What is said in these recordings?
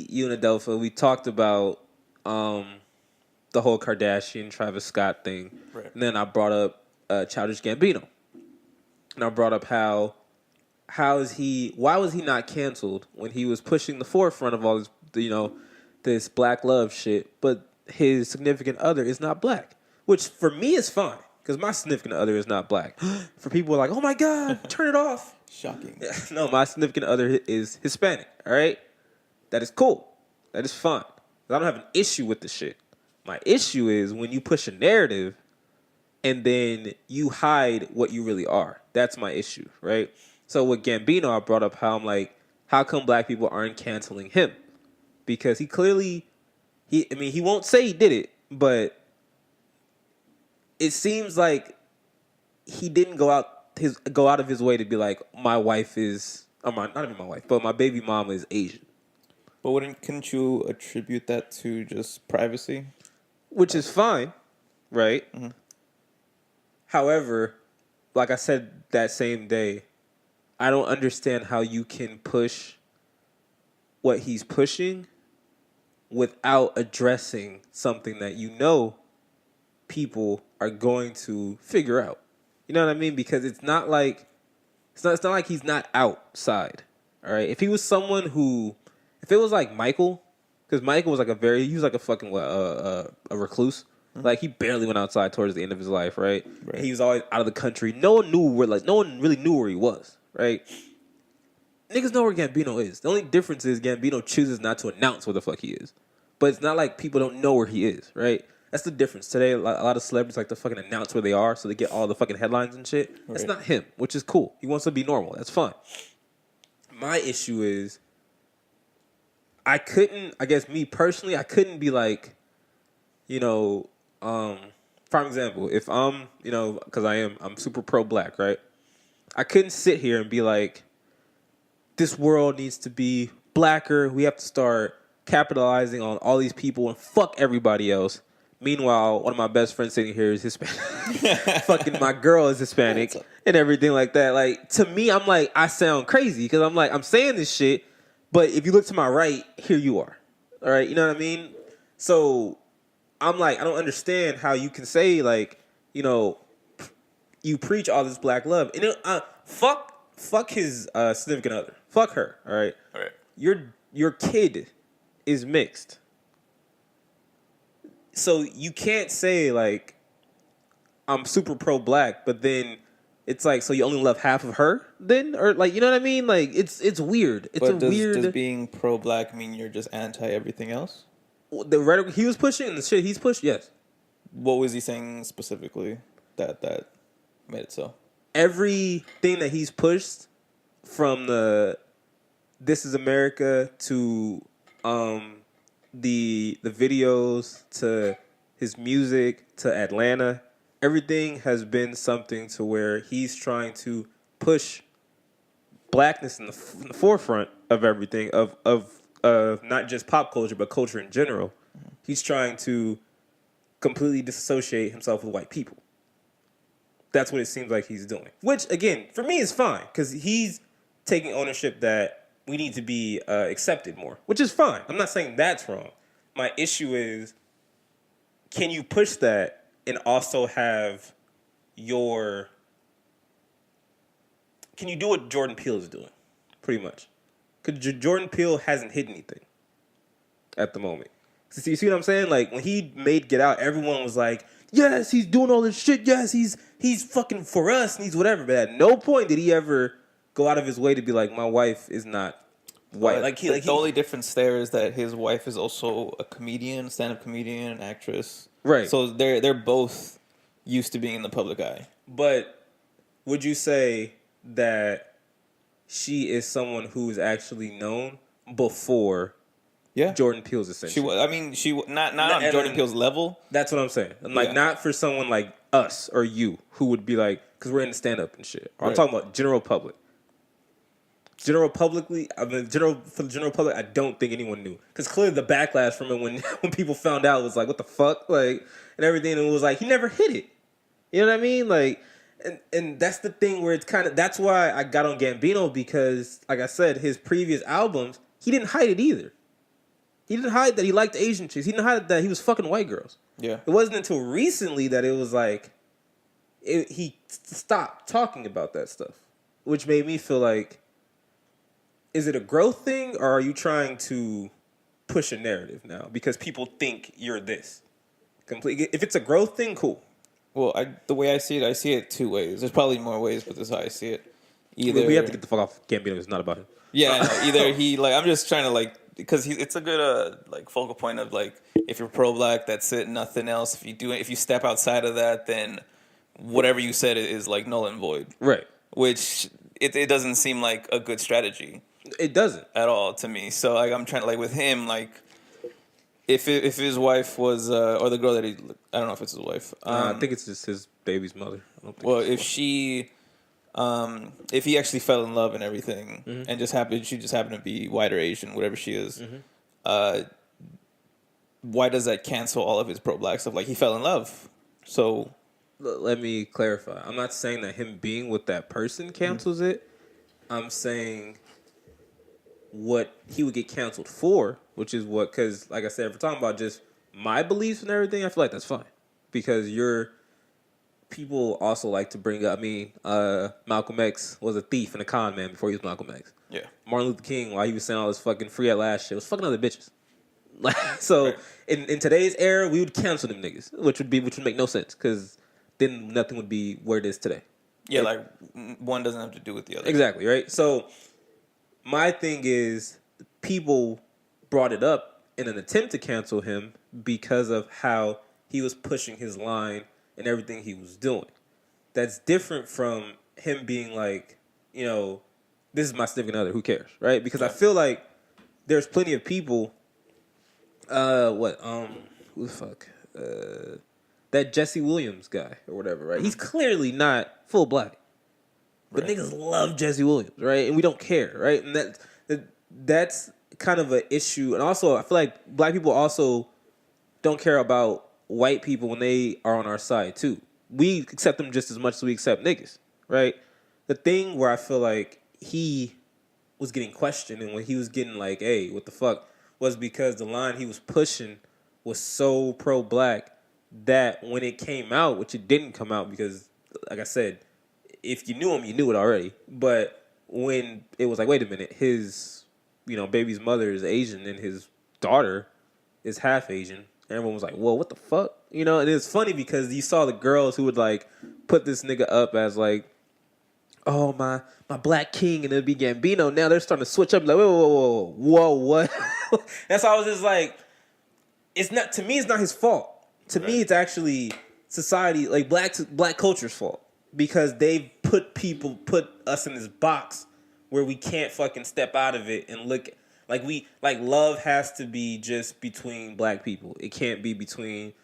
you and Adelpha, we talked about the whole Kardashian Travis Scott thing, right. And then I brought up Childish Gambino, and I brought up why was he not canceled when he was pushing the forefront of all this, this black love shit, but his significant other is not black, which for me is fine because my significant other is not black. For people who are like, oh my God, turn it off. Shocking. No, my significant other is Hispanic. All right, that is cool. That is fine. I don't have an issue with the shit. My issue is when you push a narrative and then you hide what you really are. That's my issue, right? So with Gambino, I brought up how I'm like, how come black people aren't canceling him? Because he clearly, he won't say he did it, but it seems like he didn't go out of his way to be like, my wife is, not even my wife, but my baby mama is Asian. But couldn't you attribute that to just privacy? Which is fine, right? Mm-hmm. However, like I said that same day, I don't understand how you can push what he's pushing without addressing something that people are going to figure out. You know what I mean? Because it's not like he's not outside. All right. If it was like Michael, because Michael was like he was like a fucking a recluse. Mm-hmm. Like he barely went outside towards the end of his life, right? He was always out of the country. No one really knew where he was, right? Niggas know where Gambino is. The only difference is Gambino chooses not to announce where the fuck he is. But it's not like people don't know where he is, right? That's the difference. Today, a lot of celebrities like to fucking announce where they are so they get all the fucking headlines and shit. Right. That's not him, which is cool. He wants to be normal. That's fine. My issue is I guess me personally, I couldn't be like, for example, if I'm, because I'm super pro-black, right? I couldn't sit here and be like, this world needs to be blacker. We have to start capitalizing on all these people and fuck everybody else. Meanwhile, one of my best friends sitting here is Hispanic. Fucking my girl is Hispanic and everything like that. Like, to me, I'm like, I sound crazy because I'm like, I'm saying this shit, but if you look to my right, here you are. All right, you know what I mean? So I'm like, I don't understand how you can say, like, you preach all this black love. And fuck his significant other. Fuck her, all right? All right. Your kid is mixed. So you can't say, like, I'm super pro-black, but then it's like, so you only love half of her then? Or, like, you know what I mean? Like, it's weird. Does being pro-black mean you're just anti-everything else? The rhetoric he was pushing and the shit he's pushed, yes. What was he saying specifically that made it so? Everything that he's pushed, from the This Is America to the videos to his music to Atlanta, everything has been something to where he's trying to push blackness in the forefront of everything, of not just pop culture but culture in general. He's trying to completely disassociate himself with white people. That's what it seems like he's doing. Which, again, for me is fine because he's taking ownership that we need to be accepted more, which is fine. I'm not saying that's wrong. My issue is, can you push that and also have can you do what Jordan Peele is doing, pretty much? Because Jordan Peele hasn't hit anything at the moment. So you see what I'm saying? Like, when he made Get Out, everyone was like, yes, he's doing all this shit. Yes, he's fucking for us and he's whatever. But at no point did he ever go out of his way to be like, my wife is not white. The only difference there is that his wife is also a comedian, stand-up comedian, an actress. Right. So they're both used to being in the public eye. But would you say that she is someone who's actually known before Jordan Peele's ascension? She not on Jordan Peele's level. That's what I'm saying. Like, not for someone like us or you who would be like, because we're in stand-up and shit. I'm talking about general public. For the general public, I don't think anyone knew. Because clearly the backlash from it when people found out was like, what the fuck? Like, and everything. And it was like, he never hit it. You know what I mean? Like, and that's the thing where it's kind of, that's why I got on Gambino, because, like I said, his previous albums, he didn't hide it either. He didn't hide that he liked Asian chicks. He didn't hide that he was fucking white girls. Yeah. It wasn't until recently that it was like he stopped talking about that stuff, which made me feel like, is it a growth thing or are you trying to push a narrative now because people think you're this? Complete. If it's a growth thing, cool. Well, the way I see it two ways. There's probably more ways, but this is how I see it. Either We have to get the fuck off Gambino. It's not about him. Yeah, I know. Either he I'm just trying to because it's a good focal point of if you're pro black, that's it, nothing else. If you step outside of that, then whatever you said is null and void. Right. Which it doesn't seem like a good strategy. It doesn't at all to me. So I'm trying to with him if his wife was or the girl that I don't know if it's his wife. I think it's just his baby's mother. I don't think well, if she. If he actually fell in love and everything, and she just happened to be white or Asian, whatever she is, why does that cancel all of his pro-black stuff? He fell in love, so. Let me clarify. I'm not saying that him being with that person cancels it. I'm saying what he would get canceled for, which is because, like I said, if we're talking about just my beliefs and everything, I feel like that's fine. Because people also like to bring up, Malcolm X was a thief and a con man before he was Malcolm X. Yeah. Martin Luther King, while he was saying all this fucking free at last shit, was fucking other bitches. So right. in today's era, we would cancel them niggas, which would make no sense because then nothing would be where it is today. Yeah, one doesn't have to do with the other. Exactly, right? So my thing is people brought it up in an attempt to cancel him because of how he was pushing his line and everything he was doing. That's different from him being this is my significant other, who cares, right? Because I feel like there's plenty of people, who the fuck? That Jesse Williams guy or whatever, right? He's clearly not full black. But niggas love Jesse Williams, right? And we don't care, right? And that's kind of an issue. And also, I feel like black people also don't care about white people when they are on our side, too. We accept them just as much as we accept niggas, right? The thing where I feel like he was getting questioned and when he was getting hey, what the fuck, was because the line he was pushing was so pro-black that when it came out, which it didn't come out because, like I said, if you knew him, you knew it already. But when it was wait a minute, his, baby's mother is Asian and his daughter is half Asian, everyone was like, whoa, what the fuck? And it's funny because you saw the girls who would put this nigga up as oh, my black king, and it'd be Gambino. Now they're starting to switch up whoa, what? That's why I was just it's not, to me, it's not his fault. To me, it's actually society, black culture's fault. Because they've put us in this box where we can't fucking step out of it and look love has to be just between black people. It can't be between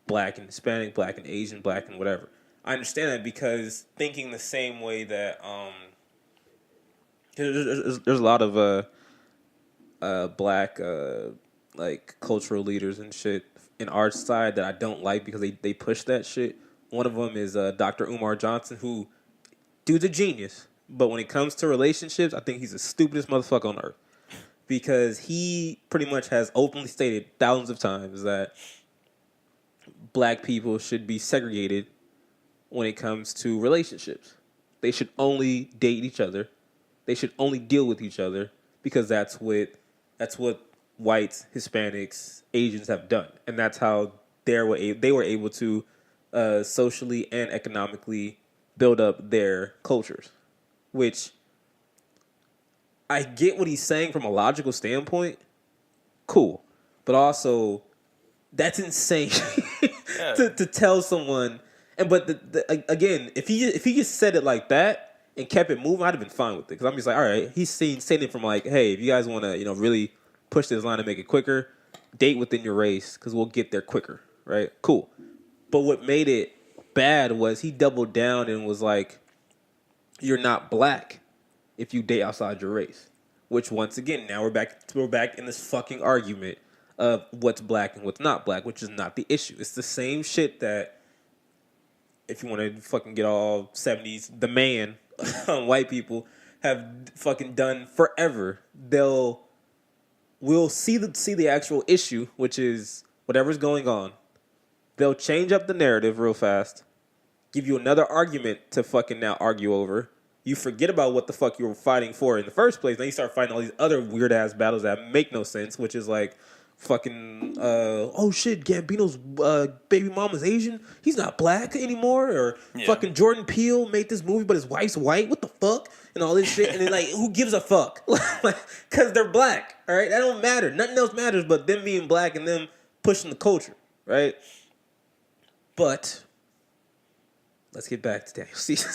black and Hispanic, black and Asian, black and whatever. I understand that because thinking the same way that there's a lot of black cultural leaders and shit in our side that I don't like because they push that shit. One of them is Dr. Umar Johnson, who, dude's a genius. But when it comes to relationships, I think he's the stupidest motherfucker on earth. Because he pretty much has openly stated thousands of times that black people should be segregated when it comes to relationships. They should only date each other. They should only deal with each other because that's what whites, Hispanics, Asians have done. And that's how they were able to socially and economically build up their cultures, which I get what he's saying from a logical standpoint. Cool. But also, that's insane to tell someone. But again, if he just said it like that and kept it moving, I'd have been fine with it. Because I'm just all right, he's saying it from hey, if you guys want to, really push this line and make it quicker, date within your race because we'll get there quicker, right? Cool. But what made it bad was he doubled down and was you're not black if you date outside your race. Which, once again, now we're back in this fucking argument of what's black and what's not black, which is not the issue. It's the same shit that, if you want to fucking get all 70s, the man, white people have fucking done forever. we'll see the actual issue, which is whatever's going on. They'll change up the narrative real fast, give you another argument to fucking now argue over. You forget about what the fuck you were fighting for in the first place. Then you start fighting all these other weird ass battles that make no sense, which is like fucking oh shit, Gambino's baby mama's Asian. He's not black anymore. Or fucking Jordan Peele made this movie, but his wife's white. What the fuck? And all this shit. And then like, who gives a fuck? Because they're black. All right, that don't matter. Nothing else matters but them being black and them pushing the culture. Right. But let's get back to Daniel Caesar.